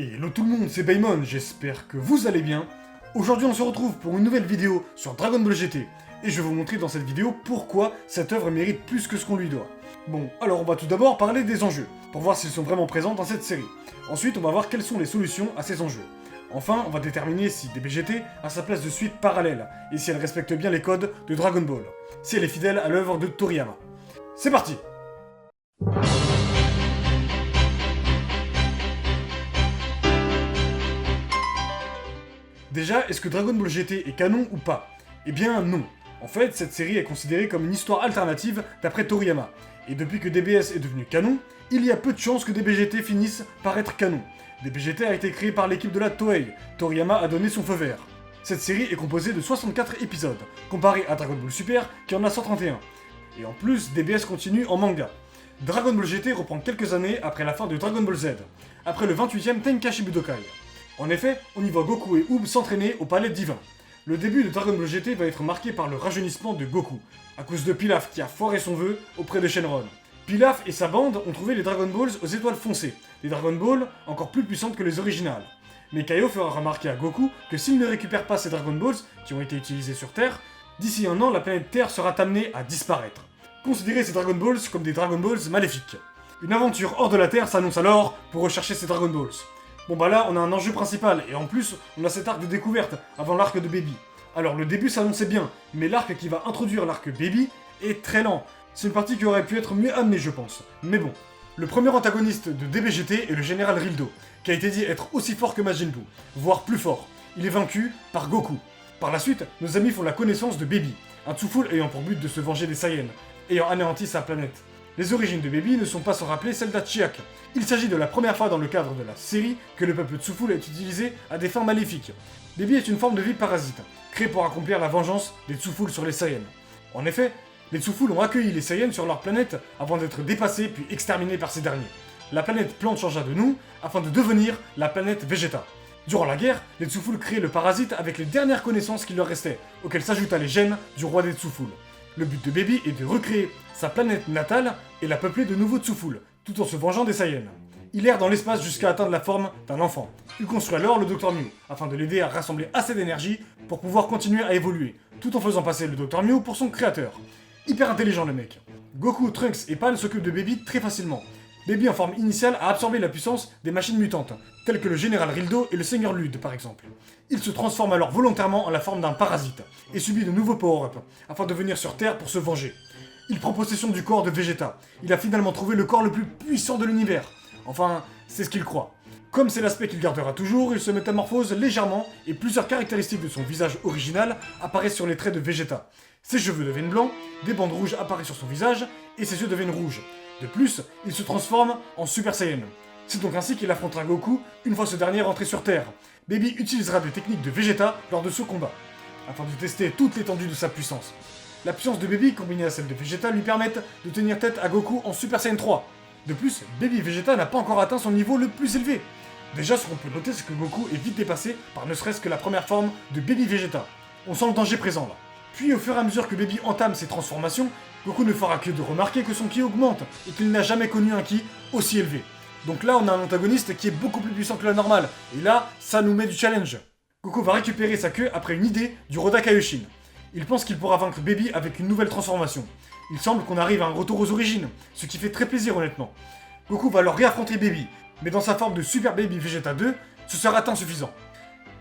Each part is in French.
Hello tout le monde, c'est Baymon, j'espère que vous allez bien. Aujourd'hui on se retrouve pour une nouvelle vidéo sur Dragon Ball GT, et je vais vous montrer dans cette vidéo pourquoi cette œuvre mérite plus que ce qu'on lui doit. Bon, alors on va tout d'abord parler des enjeux, pour voir s'ils sont vraiment présents dans cette série. Ensuite on va voir quelles sont les solutions à ces enjeux. Enfin, on va déterminer si DBGT a sa place de suite parallèle, et si elle respecte bien les codes de Dragon Ball, si elle est fidèle à l'œuvre de Toriyama. C'est parti! Déjà, est-ce que Dragon Ball GT est canon ou pas? Eh bien non. En fait, cette série est considérée comme une histoire alternative d'après Toriyama. Et depuis que DBS est devenu canon, il y a peu de chances que DBGT finisse par être canon. DBGT a été créé par l'équipe de la Toei. Toriyama a donné son feu vert. Cette série est composée de 64 épisodes, comparé à Dragon Ball Super qui en a 131. Et en plus, DBS continue en manga. Dragon Ball GT reprend quelques années après la fin de Dragon Ball Z, après le 28e Tenkaichi Budokai. En effet, on y voit Goku et Oob s'entraîner au palais divin. Le début de Dragon Ball GT va être marqué par le rajeunissement de Goku, à cause de Pilaf qui a foiré son vœu auprès de Shenron. Pilaf et sa bande ont trouvé les Dragon Balls aux étoiles foncées, des Dragon Balls encore plus puissantes que les originales. Mais Kaio fera remarquer à Goku que s'il ne récupère pas ces Dragon Balls, qui ont été utilisés sur Terre, d'ici un an la planète Terre sera amenée à disparaître. Considérez ces Dragon Balls comme des Dragon Balls maléfiques. Une aventure hors de la Terre s'annonce alors pour rechercher ces Dragon Balls. Bon bah là, on a un enjeu principal, et en plus, on a cet arc de découverte, avant l'arc de Baby. Alors le début s'annonçait bien, mais l'arc qui va introduire l'arc Baby est très lent. C'est une partie qui aurait pu être mieux amenée, je pense. Mais bon. Le premier antagoniste de DBGT est le général Rildo, qui a été dit être aussi fort que Majin Buu, voire plus fort. Il est vaincu par Goku. Par la suite, nos amis font la connaissance de Baby, un Tsufool ayant pour but de se venger des Saiyans, ayant anéanti sa planète. Les origines de Baby ne sont pas sans rappeler celles d'Achiak. Il s'agit de la première fois dans le cadre de la série que le peuple Tsufool est utilisé à des fins maléfiques. Baby est une forme de vie parasite, créée pour accomplir la vengeance des Tsufool sur les Saiyans. En effet, les Tsufool ont accueilli les Saiyans sur leur planète avant d'être dépassés puis exterminés par ces derniers. La planète Plante changea de nom afin de devenir la planète Vegeta. Durant la guerre, les Tsufool créent le parasite avec les dernières connaissances qui leur restaient, auxquelles s'ajouta les gènes du roi des Tsufool. Le but de Baby est de recréer sa planète natale et la peupler de nouveaux Tsufool, tout en se vengeant des Saiyans. Il erre dans l'espace jusqu'à atteindre la forme d'un enfant. Il construit alors le Dr Mew, afin de l'aider à rassembler assez d'énergie pour pouvoir continuer à évoluer, tout en faisant passer le Dr Mew pour son créateur. Hyper intelligent le mec. Goku, Trunks et Pan s'occupent de Baby très facilement. Baby en forme initiale a absorbé la puissance des machines mutantes, telles que le général Rildo et le seigneur Lude par exemple. Il se transforme alors volontairement en la forme d'un parasite, et subit de nouveaux power-ups, afin de venir sur Terre pour se venger. Il prend possession du corps de Vegeta. Il a finalement trouvé le corps le plus puissant de l'univers. Enfin, c'est ce qu'il croit. Comme c'est l'aspect qu'il gardera toujours, il se métamorphose légèrement et plusieurs caractéristiques de son visage original apparaissent sur les traits de Vegeta. Ses cheveux deviennent blancs, des bandes rouges apparaissent sur son visage et ses yeux deviennent rouges. De plus, il se transforme en Super Saiyan. C'est donc ainsi qu'il affrontera Goku une fois ce dernier rentré sur Terre. Baby utilisera des techniques de Vegeta lors de ce combat, afin de tester toute l'étendue de sa puissance. La puissance de Baby combinée à celle de Vegeta lui permettent de tenir tête à Goku en Super Saiyan 3. De plus, Baby Vegeta n'a pas encore atteint son niveau le plus élevé. Déjà, ce qu'on peut noter, c'est que Goku est vite dépassé par ne serait-ce que la première forme de Baby Vegeta. On sent le danger présent là. Puis au fur et à mesure que Baby entame ses transformations, Goku ne fera que de remarquer que son ki augmente et qu'il n'a jamais connu un ki aussi élevé. Donc là, on a un antagoniste qui est beaucoup plus puissant que la normale, et là, ça nous met du challenge. Goku va récupérer sa queue après une idée du Roda Kaioshin. Il pense qu'il pourra vaincre Baby avec une nouvelle transformation. Il semble qu'on arrive à un retour aux origines, ce qui fait très plaisir honnêtement. Goku va alors réaffronter Baby, mais dans sa forme de Super Baby Vegeta 2, ce sera insuffisant.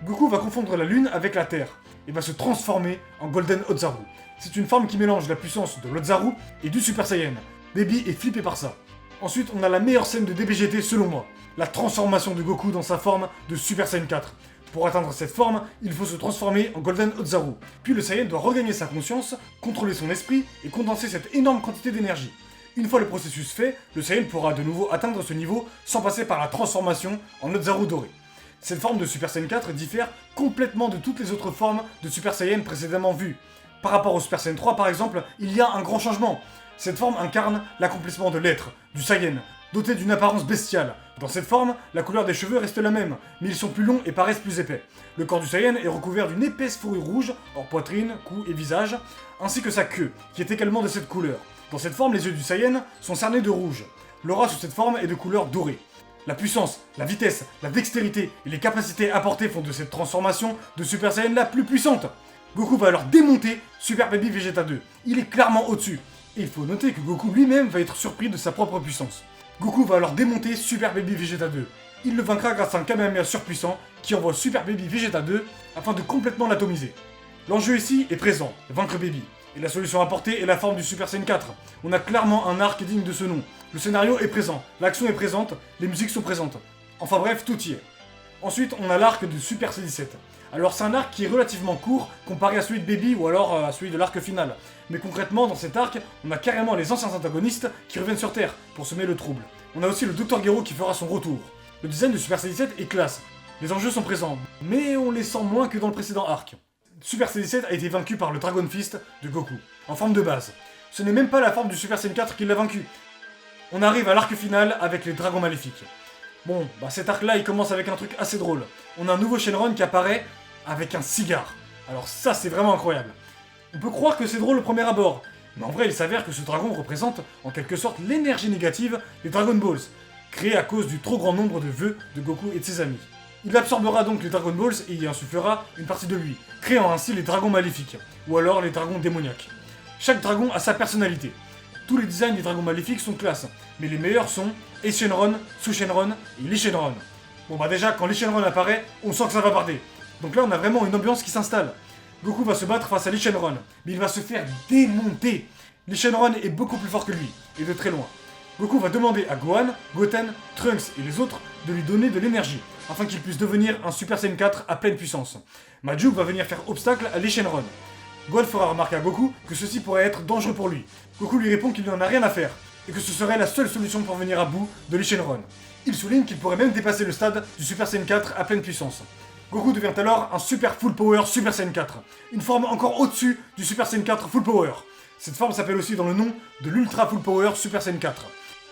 Goku va confondre la Lune avec la Terre, et va se transformer en Golden Otzaru. C'est une forme qui mélange la puissance de l'Otzaru et du Super Saiyan. Baby est flippé par ça. Ensuite, on a la meilleure scène de DBGT selon moi, la transformation de Goku dans sa forme de Super Saiyan 4. Pour atteindre cette forme, il faut se transformer en Golden Otzaru. Puis le Saiyan doit regagner sa conscience, contrôler son esprit et condenser cette énorme quantité d'énergie. Une fois le processus fait, le Saiyan pourra de nouveau atteindre ce niveau sans passer par la transformation en Otzaru doré. Cette forme de Super Saiyan 4 diffère complètement de toutes les autres formes de Super Saiyan précédemment vues. Par rapport au Super Saiyan 3 par exemple, il y a un grand changement. Cette forme incarne l'accomplissement de l'être, du Saiyan, doté d'une apparence bestiale. Dans cette forme, la couleur des cheveux reste la même, mais ils sont plus longs et paraissent plus épais. Le corps du Saiyan est recouvert d'une épaisse fourrure rouge, hors poitrine, cou et visage, ainsi que sa queue, qui est également de cette couleur. Dans cette forme, les yeux du Saiyan sont cernés de rouge. L'aura sous cette forme est de couleur dorée. La puissance, la vitesse, la dextérité et les capacités apportées font de cette transformation de Super Saiyan la plus puissante. Goku va alors démonter Super Baby Vegeta 2. Il est clairement au-dessus. Et il faut noter que Goku lui-même va être surpris de sa propre puissance. Goku va alors démonter Super Baby Vegeta 2. Il le vaincra grâce à un Kamehameha surpuissant qui envoie Super Baby Vegeta 2 afin de complètement l'atomiser. L'enjeu ici est présent, vaincre Baby. Et la solution apportée est la forme du Super Saiyan 4. On a clairement un arc digne de ce nom. Le scénario est présent, l'action est présente, les musiques sont présentes. Enfin bref, tout y est. Ensuite, on a l'arc de Super C17. Alors c'est un arc qui est relativement court comparé à celui de Baby ou alors à celui de l'arc final. Mais concrètement, dans cet arc, on a carrément les anciens antagonistes qui reviennent sur Terre pour semer le trouble. On a aussi le Dr Gero qui fera son retour. Le design de Super C17 est classe. Les enjeux sont présents, mais on les sent moins que dans le précédent arc. Super C17 a été vaincu par le Dragon Fist de Goku, en forme de base. Ce n'est même pas la forme du Super Saiyan 4 qui l'a vaincu. On arrive à l'arc final avec les dragons maléfiques. Bon, cet arc-là, il commence avec un truc assez drôle. On a un nouveau Shenron qui apparaît avec un cigare. Alors ça, c'est vraiment incroyable. On peut croire que c'est drôle au premier abord, mais en vrai, il s'avère que ce dragon représente, en quelque sorte, l'énergie négative des Dragon Balls, créée à cause du trop grand nombre de vœux de Goku et de ses amis. Il absorbera donc les Dragon Balls et y insufflera une partie de lui, créant ainsi les dragons maléfiques, ou alors les dragons démoniaques. Chaque dragon a sa personnalité. Tous les designs des dragons maléfiques sont classe, mais les meilleurs sont Ace Shenron, Sous Shenron et Lee Shenron. Bon déjà, quand Lee Shenron apparaît, on sent que ça va barder. Donc là, on a vraiment une ambiance qui s'installe. Goku va se battre face à Lee Shenron, mais il va se faire démonter. Lee Shenron est beaucoup plus fort que lui, et de très loin. Goku va demander à Gohan, Goten, Trunks et les autres de lui donner de l'énergie, afin qu'il puisse devenir un Super Saiyan 4 à pleine puissance. Majuk va venir faire obstacle à Lee Shenron. Gohan fera remarquer à Goku que ceci pourrait être dangereux pour lui. Goku lui répond qu'il n'en a rien à faire, et que ce serait la seule solution pour venir à bout de Lee Shenron. Il souligne qu'il pourrait même dépasser le stade du Super Saiyan 4 à pleine puissance. Goku devient alors un Super Full Power Super Saiyan 4, une forme encore au-dessus du Super Saiyan 4 Full Power. Cette forme s'appelle aussi dans le nom de l'Ultra Full Power Super Saiyan 4.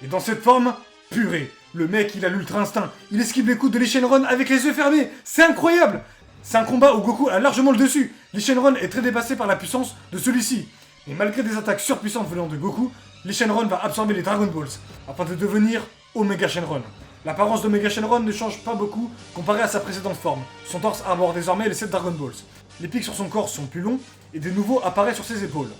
Et dans cette forme, purée, le mec il a l'Ultra Instinct, il esquive les coups de Lee Shenron avec les yeux fermés, c'est incroyable! C'est un combat où Goku a largement le dessus, Lee Shenron est très dépassé par la puissance de celui-ci. Et malgré des attaques surpuissantes venant de Goku, Lee Shenron va absorber les Dragon Balls, afin de devenir Omega Shenron. L'apparence d'Omega Shenron ne change pas beaucoup comparé à sa précédente forme. Son torse arbore désormais les 7 Dragon Balls. Les pics sur son corps sont plus longs et des nouveaux apparaissent sur ses épaules.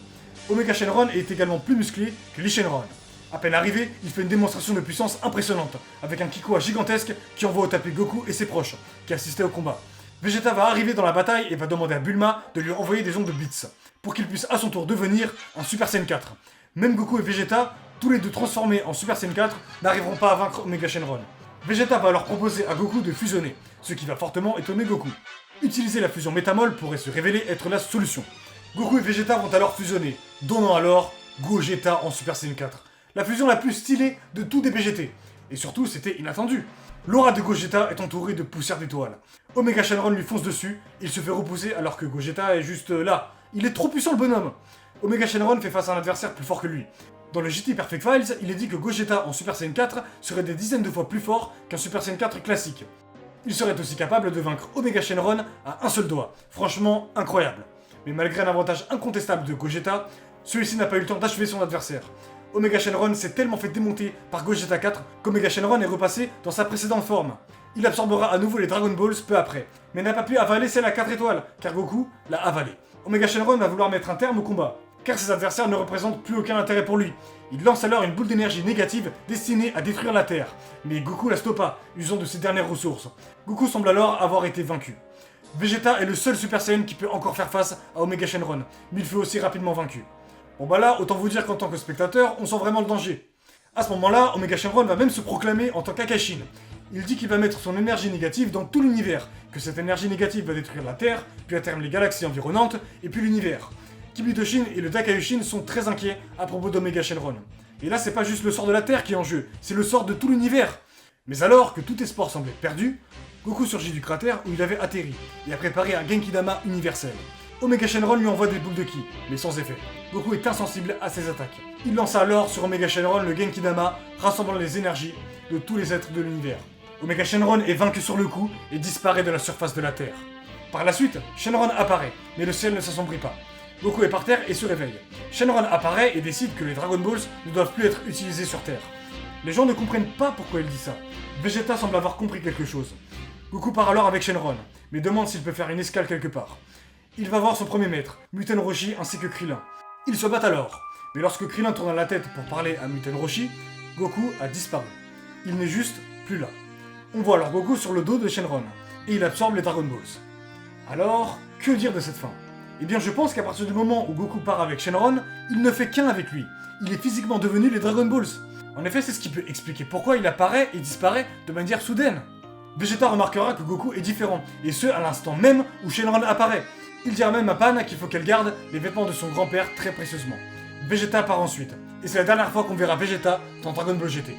Omega Shenron est également plus musclé que Lee Shenron. À peine arrivé, il fait une démonstration de puissance impressionnante, avec un Kikoa gigantesque qui envoie au tapis Goku et ses proches, qui assistaient au combat. Vegeta va arriver dans la bataille et va demander à Bulma de lui envoyer des ondes de Blitz, pour qu'il puisse à son tour devenir un Super Saiyan 4. Même Goku et Vegeta, tous les deux transformés en Super Saiyan 4, n'arriveront pas à vaincre Omega Shenron. Vegeta va alors proposer à Goku de fusionner, ce qui va fortement étonner Goku. Utiliser la fusion métamol pourrait se révéler être la solution. Goku et Vegeta vont alors fusionner, donnant alors Gogeta en Super Saiyan 4. La fusion la plus stylée de tout des BGT. Et surtout, c'était inattendu. L'aura de Gogeta est entourée de poussière d'étoiles. Omega Shenron lui fonce dessus, il se fait repousser alors que Gogeta est juste là. Il est trop puissant le bonhomme. Omega Shenron fait face à un adversaire plus fort que lui. Dans le GT Perfect Files, il est dit que Gogeta en Super Saiyan 4 serait des dizaines de fois plus fort qu'un Super Saiyan 4 classique. Il serait aussi capable de vaincre Omega Shenron à un seul doigt. Franchement, incroyable. Mais malgré un avantage incontestable de Gogeta, celui-ci n'a pas eu le temps d'achever son adversaire. Omega Shenron s'est tellement fait démonter par Gogeta 4 qu'Omega Shenron est repassé dans sa précédente forme. Il absorbera à nouveau les Dragon Balls peu après, mais n'a pas pu avaler celle à 4 étoiles, car Goku l'a avalé. Omega Shenron va vouloir mettre un terme au combat, car ses adversaires ne représentent plus aucun intérêt pour lui. Il lance alors une boule d'énergie négative destinée à détruire la Terre, mais Goku la stoppa, usant de ses dernières ressources. Goku semble alors avoir été vaincu. Vegeta est le seul Super Saiyan qui peut encore faire face à Omega Shenron, mais il fut aussi rapidement vaincu. Bon là, autant vous dire qu'en tant que spectateur, on sent vraiment le danger. À ce moment-là, Omega Shenron va même se proclamer en tant qu'Akashin. Il dit qu'il va mettre son énergie négative dans tout l'univers, que cette énergie négative va détruire la Terre, puis à terme les galaxies environnantes, et puis l'univers. Kibutoshin et le Dakaishin sont très inquiets à propos d'Omega Shenron. Et là, c'est pas juste le sort de la Terre qui est en jeu, c'est le sort de tout l'univers. Mais alors que tout espoir semblait perdu, Goku surgit du cratère où il avait atterri, et a préparé un Genkidama universel. Omega Shenron lui envoie des boules de ki, mais sans effet. Goku est insensible à ses attaques. Il lança alors sur Omega Shenron le Genkidama, rassemblant les énergies de tous les êtres de l'univers. Omega Shenron est vaincu sur le coup et disparaît de la surface de la Terre. Par la suite, Shenron apparaît, mais le ciel ne s'assombrit pas. Goku est par terre et se réveille. Shenron apparaît et décide que les Dragon Balls ne doivent plus être utilisés sur Terre. Les gens ne comprennent pas pourquoi il dit ça. Vegeta semble avoir compris quelque chose. Goku part alors avec Shenron, mais demande s'il peut faire une escale quelque part. Il va voir son premier maître, Muten Roshi ainsi que Krillin. Ils se battent alors, mais lorsque Krillin tourne la tête pour parler à Muten Roshi, Goku a disparu. Il n'est juste plus là. On voit alors Goku sur le dos de Shenron, et il absorbe les Dragon Balls. Alors, que dire de cette fin? Eh bien je pense qu'à partir du moment où Goku part avec Shenron, il ne fait qu'un avec lui. Il est physiquement devenu les Dragon Balls. En effet, c'est ce qui peut expliquer pourquoi il apparaît et disparaît de manière soudaine. Vegeta remarquera que Goku est différent, et ce à l'instant même où Shenron apparaît. Il dira même à Pan qu'il faut qu'elle garde les vêtements de son grand-père très précieusement. Vegeta part ensuite, et c'est la dernière fois qu'on verra Vegeta dans Dragon Ball GT.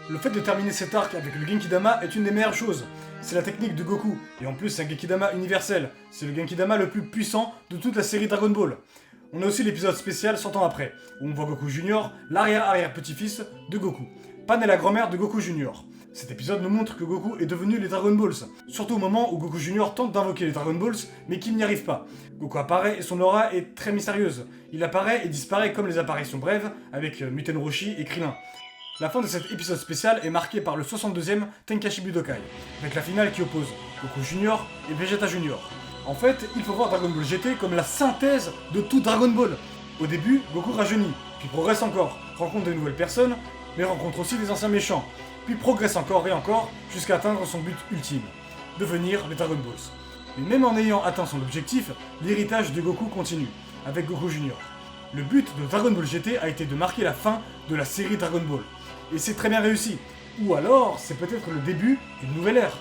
Le fait de terminer cet arc avec le Genkidama est une des meilleures choses. C'est la technique de Goku, et en plus c'est un Genkidama universel. C'est le Genkidama le plus puissant de toute la série Dragon Ball. On a aussi l'épisode spécial 100 ans après, où on voit Goku Junior, l'arrière-arrière-petit-fils de Goku. Pan est la grand-mère de Goku Junior. Cet épisode nous montre que Goku est devenu les Dragon Balls, surtout au moment où Goku Junior tente d'invoquer les Dragon Balls, mais qu'il n'y arrive pas. Goku apparaît et son aura est très mystérieuse. Il apparaît et disparaît comme les apparitions brèves, avec Muten Roshi et Krillin. La fin de cet épisode spécial est marquée par le 62e Tenkaichi Budokai, avec la finale qui oppose Goku Junior et Vegeta Junior. En fait, il faut voir Dragon Ball GT comme la synthèse de tout Dragon Ball. Au début, Goku rajeunit, puis progresse encore, rencontre de nouvelles personnes, mais rencontre aussi des anciens méchants, puis progresse encore et encore jusqu'à atteindre son but ultime, devenir les Dragon Balls. Mais même en ayant atteint son objectif, l'héritage de Goku continue, avec Goku Junior. Le but de Dragon Ball GT a été de marquer la fin de la série Dragon Ball. Et c'est très bien réussi. Ou alors, c'est peut-être le début d'une nouvelle ère.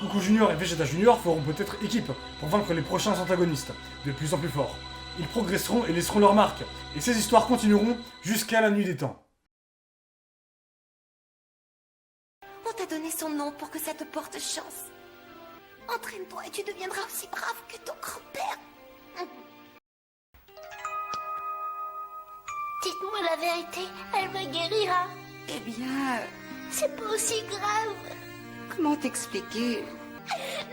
Goku Junior et Vegeta Junior feront peut-être équipe pour vaincre les prochains antagonistes, de plus en plus forts. Ils progresseront et laisseront leur marque, et ces histoires continueront jusqu'à la nuit des temps. On t'a donné son nom pour que ça te porte chance. Entraîne-toi et tu deviendras aussi brave que ton grand-père. Dites-moi la vérité, elle me guérira. Eh bien, C'est pas aussi grave. comment t'expliquer?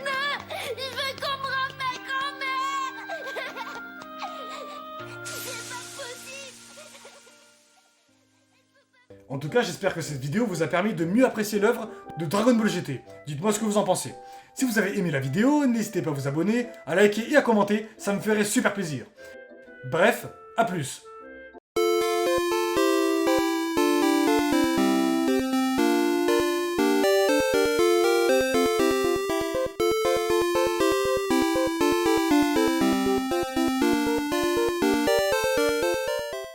Non, je veux qu'on me rende ma grand-mère. C'est pas possible. En tout cas, j'espère que cette vidéo vous a permis de mieux apprécier l'œuvre de Dragon Ball GT. Dites-moi ce que vous en pensez. Si vous avez aimé la vidéo, n'hésitez pas à vous abonner, à liker et à commenter, ça me ferait super plaisir. Bref, à plus.